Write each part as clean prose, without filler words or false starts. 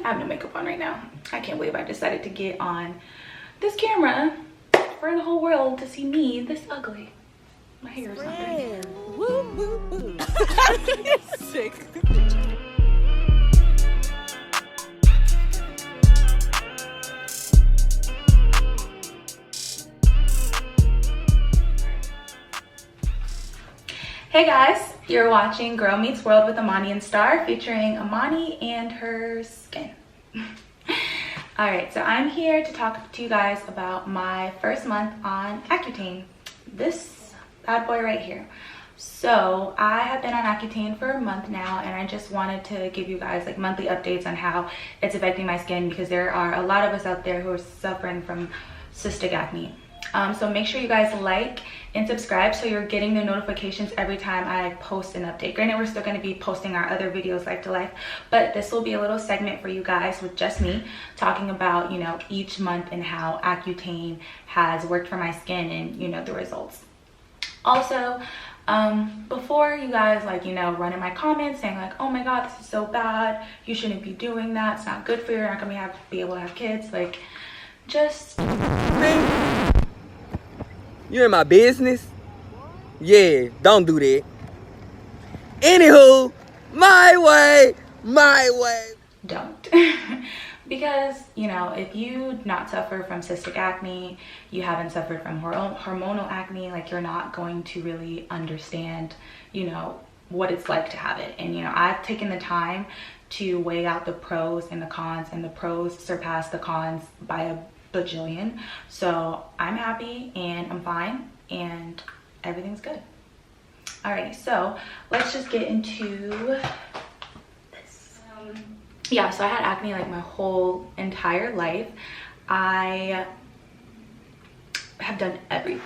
I have no makeup on right now. I can't believe I decided to get on this camera for the whole world to see me this ugly. My hair is not pretty. Woo, woo, woo. Sick. Hey guys, you're watching Girl Meets World with Amani and Star, featuring Amani and her skin. All right, so I'm here to talk to you guys about my first month on Accutane, this bad boy right here. So I have been on Accutane for a month now, and I just wanted to give you guys like monthly updates on how it's affecting my skin, because there are a lot of us out there who are suffering from cystic acne. So make sure you guys like and subscribe so you're getting the notifications every time I post an update. Granted, we're still going to be posting our other videos Life to Life, but this will be a little segment for you guys with just me talking about, you know, each month and how Accutane has worked for my skin and, you know, the results. Also, before you guys like, you know, run in my comments saying like, oh my god, this is so bad, you shouldn't be doing that, it's not good for you, you're not gonna be able to have kids, like, just you're in my business? Yeah, don't do that. Anywho, my way. Don't. Because, you know, if you not suffer from cystic acne, you haven't suffered from hormonal acne, like, you're not going to really understand, you know, what it's like to have it. And, you know, I've taken the time to weigh out the pros and the cons, and the pros surpass the cons by a bajillion. So I'm happy and I'm fine and everything's good. Alrighty, so let's just get into this. Yeah, so I had acne like my whole entire life. I have done everything.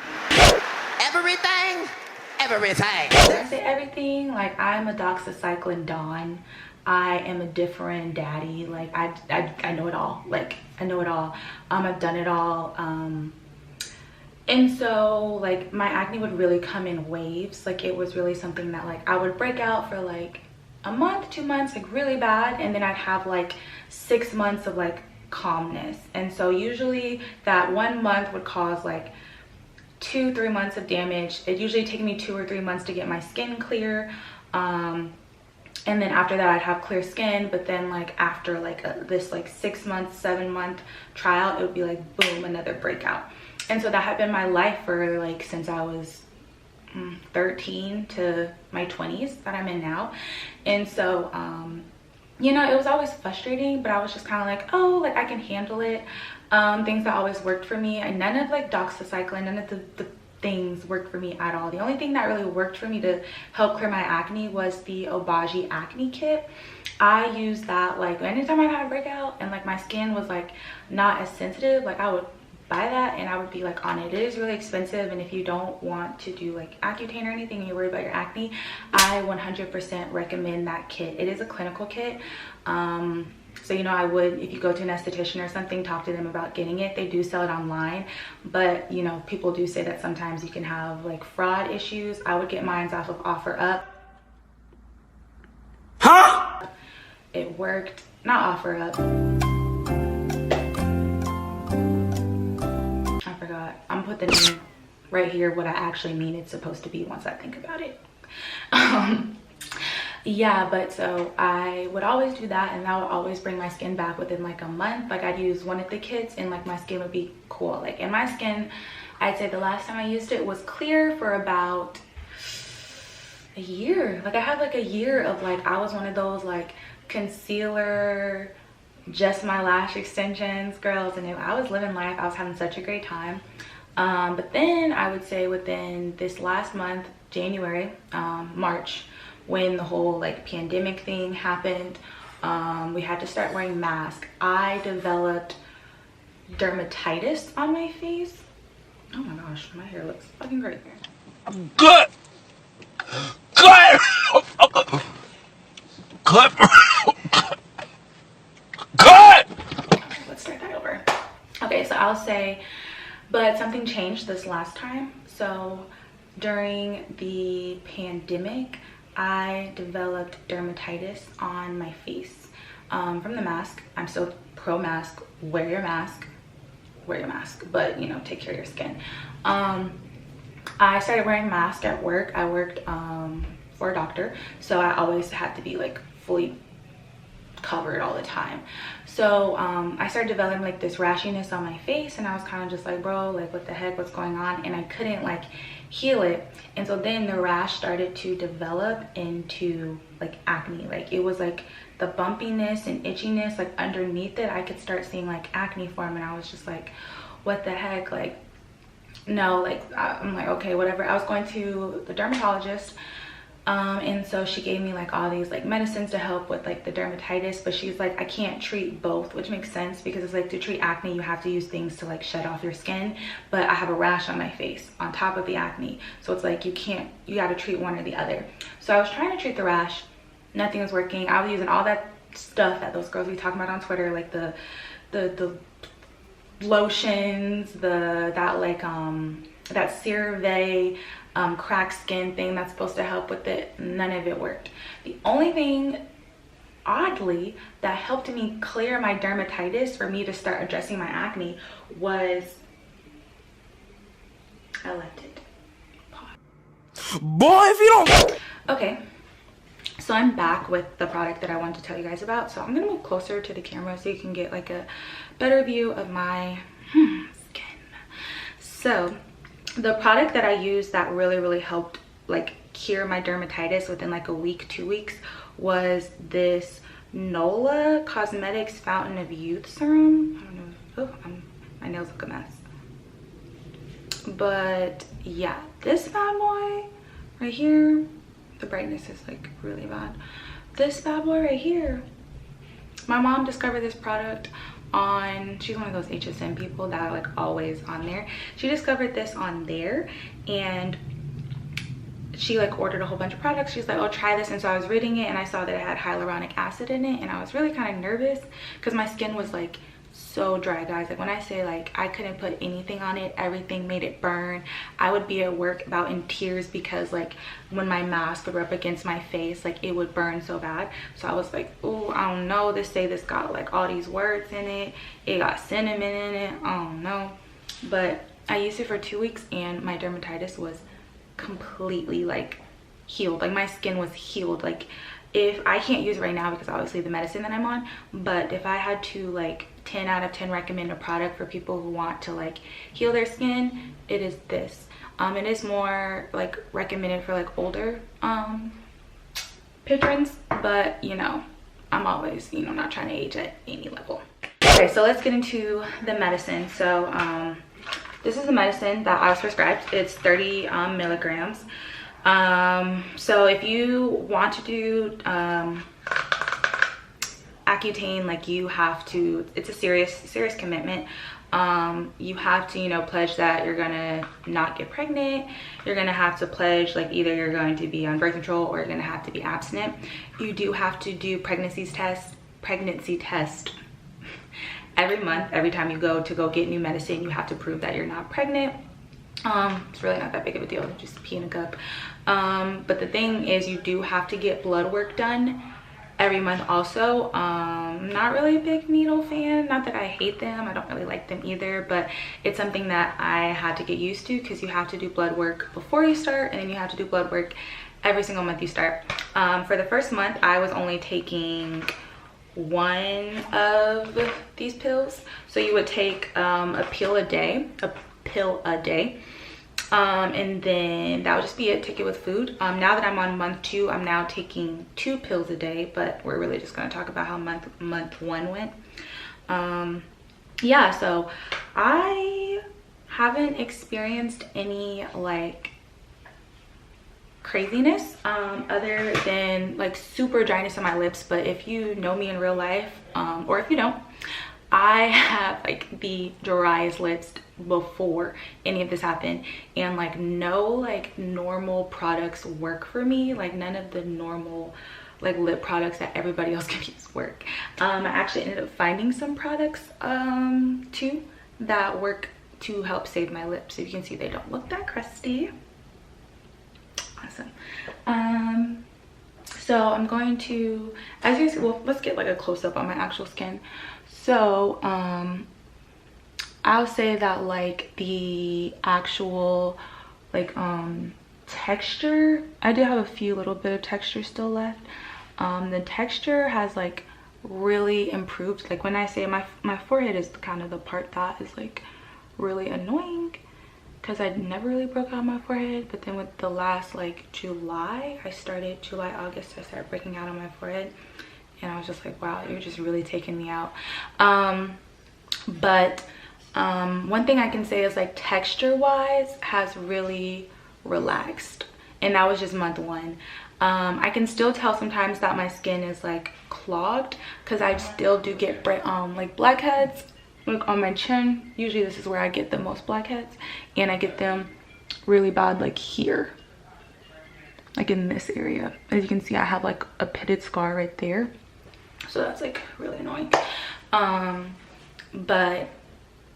When I say everything, like, I'm a doxycycline don. I am a different daddy. Like, I know it all. Like, I know it all. I've done it all. And so, like, my acne would really come in waves. Like, it was really something that, like, I would break out for like a month, 2 months, like really bad, and then I'd have like 6 months of like calmness. And so usually that 1 month would cause like 2-3 months of damage. It usually take me 2 or 3 months to get my skin clear. And then after that I'd have clear skin, but then like after like this like 6 month, 7 month trial, it would be like boom, another breakout. And so that had been my life for like since I was 13 to my 20s that I'm in now. And so you know, it was always frustrating, but I was just kind of like, oh, like, I can handle it. Things that always worked for me, and none of like doxycycline, none of the things worked for me at all. The only thing that really worked for me to help clear my acne was the Obagi acne kit. I used that like anytime I had a breakout and like my skin was like not as sensitive, like I would buy that and I would be like on it. It is really expensive, and if you don't want to do like Accutane or anything and you're worried about your acne, I 100% recommend that kit. It is a clinical kit. So, you know, I would, if you go to an esthetician or something, talk to them about getting it. They do sell it online, but, you know, people do say that sometimes you can have like fraud issues. I would get mine off of OfferUp. Huh? It worked. Not OfferUp. I forgot. I'm gonna put the name right here, what I actually mean it's supposed to be once I think about it. Yeah, but so I would always do that, and that would always bring my skin back within like a month. Like, I'd use one of the kits and like my skin would be cool. Like, in my skin, I'd say the last time I used it was clear for about a year. Like, I had like a year of like, I was one of those like concealer, just my lash extensions girls, and I was living life. I was having such a great time. But then I would say within this last month, January, March, when the whole like pandemic thing happened, we had to start wearing masks. I developed dermatitis on my face. Oh my gosh, my hair looks fucking great. Good. Let's start that over. Okay, so I'll say, but something changed this last time. So during the pandemic, I developed dermatitis on my face. from the mask. I'm still pro mask. Wear your mask, but you know, take care of your skin. I started wearing a mask at work. I worked for a doctor, so I always had to be like fully covered all the time. So I started developing like this rashiness on my face, and I was kind of just like, bro, like what the heck, what's going on? And I couldn't like heal it. And so then the rash started to develop into like acne. Like it was like the bumpiness and itchiness, like underneath it I could start seeing like acne form, and I was just like, what the heck? Like no, like I'm like, okay, whatever. I was going to the dermatologist, and so she gave me like all these like medicines to help with like the dermatitis, but she's like, I can't treat both, which makes sense because it's like to treat acne you have to use things to like shed off your skin, but I have a rash on my face on top of the acne, so it's like you got to treat one or the other. So I was trying to treat the rash, nothing was working. I was using all that stuff that those girls be talking about on Twitter, like the lotions, that CeraVe cracked skin thing that's supposed to help with it. None of it worked. The only thing, oddly, that helped me clear my dermatitis for me to start addressing my acne was elected. Boy, if you don't. Okay, so I'm back with the product that I wanted to tell you guys about. So I'm gonna move closer to the camera so you can get like a better view of my skin. So the product that I used that really helped like cure my dermatitis within like a week, 2 weeks, was this Nola Cosmetics Fountain of Youth serum. I don't know. Oh, my nails look a mess. But yeah, this bad boy right here, the brightness is like really bad. This bad boy right here, my mom discovered this product on, she's one of those HSN people that are like always on there. She discovered this on there, and she like ordered a whole bunch of products. She's like, oh, try this. And so I was reading it and I saw that it had hyaluronic acid in it, and I was really kind of nervous because my skin was like so dry, guys. Like when I say like I couldn't put anything on it, everything made it burn. I would be at work about in tears because like when my mask would rub against my face, like it would burn so bad. So I was like, oh, I don't know, this got like all these words in it, it got cinnamon in it, I don't know. But I used it for 2 weeks and my dermatitis was completely like healed. Like my skin was healed. Like if I can't use it right now because obviously the medicine that I'm on, but if I had to like 10 out of 10 recommend a product for people who want to like heal their skin, it is this. It is more like recommended for like older patrons, but you know, I'm always, you know, not trying to age at any level. Okay, so let's get into the medicine. So this is the medicine that I was prescribed. It's 30 milligrams. So if you want to do Accutane, like you have to, it's a serious commitment. You have to, you know, pledge that you're gonna not get pregnant. You're gonna have to pledge like either you're going to be on birth control or you're gonna have to be abstinent. You do have to do pregnancy test every month. Every time you go get new medicine, you have to prove that you're not pregnant. It's really not that big of a deal, just pee in a cup. But the thing is, you do have to get blood work done every month also. Not really a big needle fan, not that I hate them, I don't really like them either, but it's something that I had to get used to because you have to do blood work before you start, and then you have to do blood work every single month you start. For the first month I was only taking one of these pills. So you would take a pill a day, and then that would just be it. Take it with food. Now that I'm on month 2, I'm now taking 2 pills a day, but we're really just going to talk about how month 1 went. Yeah, so I haven't experienced any like craziness other than like super dryness on my lips. But if you know me in real life, or if you don't, I have like the driest lips before any of this happened, and like no like normal products work for me. Like none of the normal like lip products that everybody else can use work. I actually ended up finding some products too that work to help save my lips. So you can see they don't look that crusty. Awesome. So I'm going to, as you see, well, let's get like a close-up on my actual skin. So I'll say that like the actual like texture, I do have a few little bit of texture still left. The texture has like really improved. Like when I say my forehead is kind of the part that is like really annoying, because I never really broke out my forehead, but then with the last like July, August, I started breaking out on my forehead, and I was just like, wow, you're just really taking me out. But one thing I can say is like texture wise has really relaxed, and that was just month 1. I can still tell sometimes that my skin is like clogged, because I still do get like blackheads like on my chin. Usually this is where I get the most blackheads, and I get them really bad like here, like in this area. As you can see, I have like a pitted scar right there, so that's like really annoying. But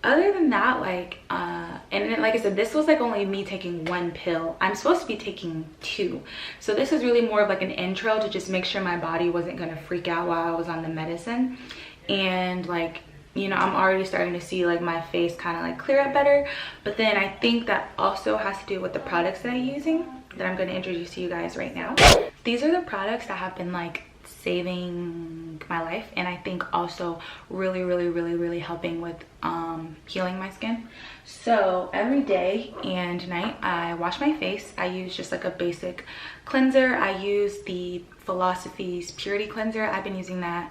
other than that, like and then, like I said, this was like only me taking 1 pill. I'm supposed to be taking 2, so this is really more of like an intro to just make sure my body wasn't gonna freak out while I was on the medicine. And like, you know, I'm already starting to see like my face kind of like clear up better. But then I think that also has to do with the products that I'm using, that I'm going to introduce to you guys right now. These are the products that have been like saving my life, and I think also really helping with healing my skin. So every day and night I wash my face. I use just like a basic cleanser. I use the Philosophy's Purity Cleanser. I've been using that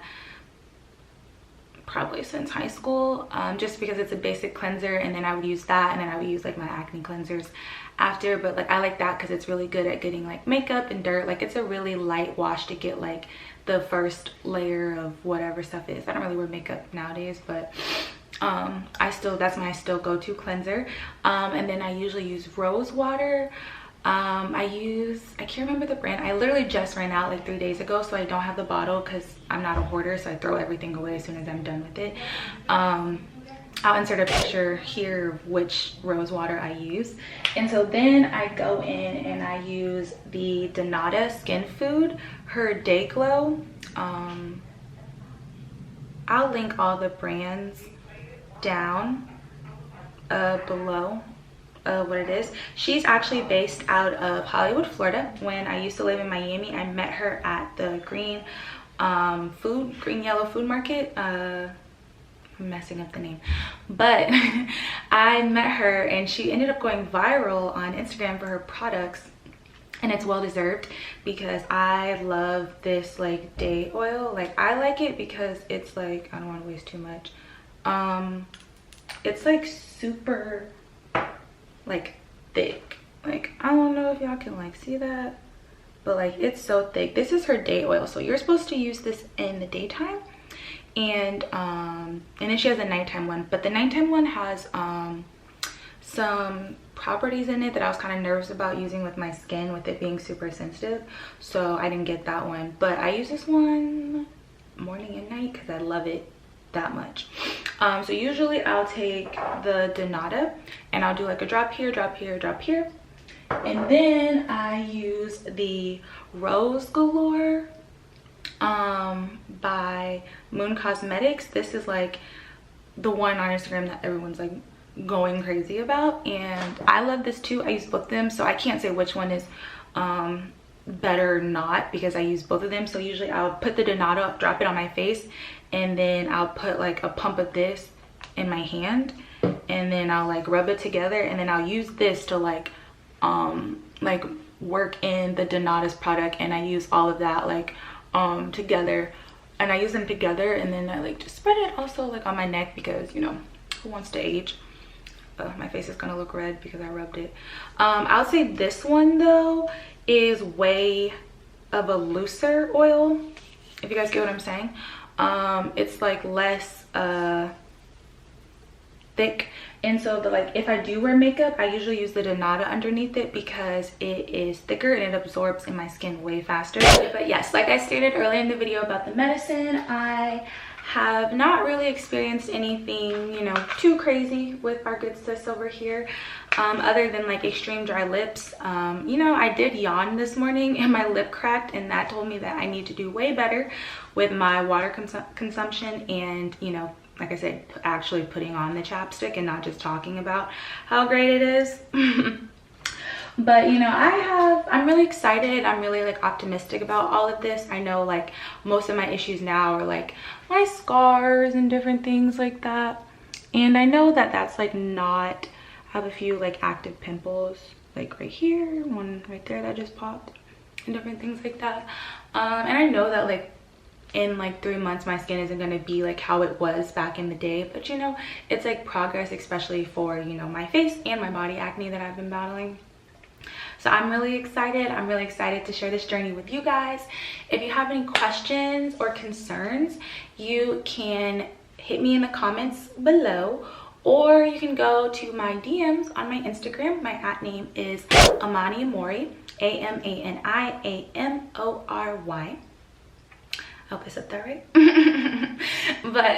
probably since high school, just because it's a basic cleanser, and then I would use that, and then I would use like my acne cleansers after. But like I like that because it's really good at getting like makeup and dirt. Like it's a really light wash to get like the first layer of whatever stuff is. I don't really wear makeup nowadays, but that's my still go-to cleanser. And then I usually use rose water. I can't remember the brand. I literally just ran out like 3 days ago, so I don't have the bottle because I'm not a hoarder, so I throw everything away as soon as I'm done with it. I'll insert a picture here of which rose water I use. And so then I go in and I use the Donata Skin Food, her Day Glow. I'll link all the brands down below what it is. She's actually based out of Hollywood, Florida. When I used to live in Miami, I met her at the green yellow food market. I'm messing up the name, but I met her and she ended up going viral on Instagram for her products, and it's well deserved because I love this like day oil. Like I like it because it's like, I don't want to waste too much. It's like super like thick. Like I don't know if y'all can like see that, but like it's so thick. This is her day oil, so you're supposed to use this in the daytime, and then she has a nighttime one, but the nighttime one has some properties in it that I was kind of nervous about using with my skin, with it being super sensitive, so I didn't get that one. But I use this one morning and night because I love it that much. So usually I'll take the Donata and I'll do like a drop here, drop here, drop here, and then I use the Rose Galore by Moon Cosmetics. This is like the one on Instagram that everyone's like going crazy about, and I love this too. I use both of them, so I can't say which one is better or not because I use both of them. So usually I'll put the Donata, drop it on my face, and then I'll put like a pump of this in my hand, and then I'll like rub it together, and then I'll use this to like work in the Donata's product, and I use all of that like together, and I use them together, and then I like just spread it also like on my neck because, you know, who wants to age? My face is gonna look red because I rubbed it. I'll say this one though is way of a looser oil, if you guys get what I'm saying. It's like less thick, and so if I do wear makeup, I usually use the Donata underneath it because it is thicker and it absorbs in my skin way faster. But yes, like I stated earlier in the video about the medicine, I have not really experienced anything, you know, too crazy with our good sis over here. other than like extreme dry lips. You know, I did yawn this morning and my lip cracked, and that told me that I need to do way better with my water consumption, and you know, like I said, actually putting on the chapstick and not just talking about how great it is. But you know, I'm really excited. I'm really like optimistic about all of this. I know like most of my issues now are like my scars and different things like that, and I know that that's like not, I have a few like active pimples like right here, one right there that just popped, and different things like that. And I know that like in like 3 months my skin isn't going to be like how it was back in the day, but you know, it's like progress, especially for, you know, my face and my body acne that I've been battling. So I'm really excited. I'm really excited to share this journey with you guys. If you have any questions or concerns, you can hit me in the comments below, or you can go to my DMs on my Instagram. My @ name is Amani Mori, AMANIAMORY. I hope I said that right. But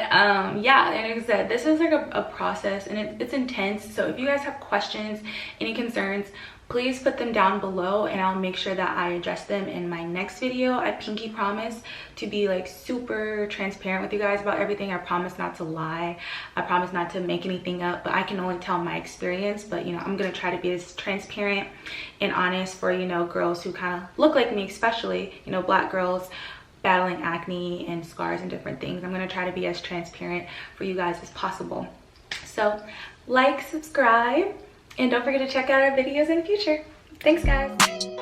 yeah, and like I said, this is like a process, and it's intense. So if you guys have questions, any concerns, please put them down below, and I'll make sure that I address them in my next video. I pinky promise to be like super transparent with you guys about everything. I promise not to lie. I promise not to make anything up, but I can only tell my experience. But you know, I'm gonna try to be as transparent and honest for, you know, girls who kind of look like me, especially, you know, Black girls battling acne and scars and different things. I'm gonna try to be as transparent for you guys as possible. So like, subscribe, and don't forget to check out our videos in the future. Thanks, guys.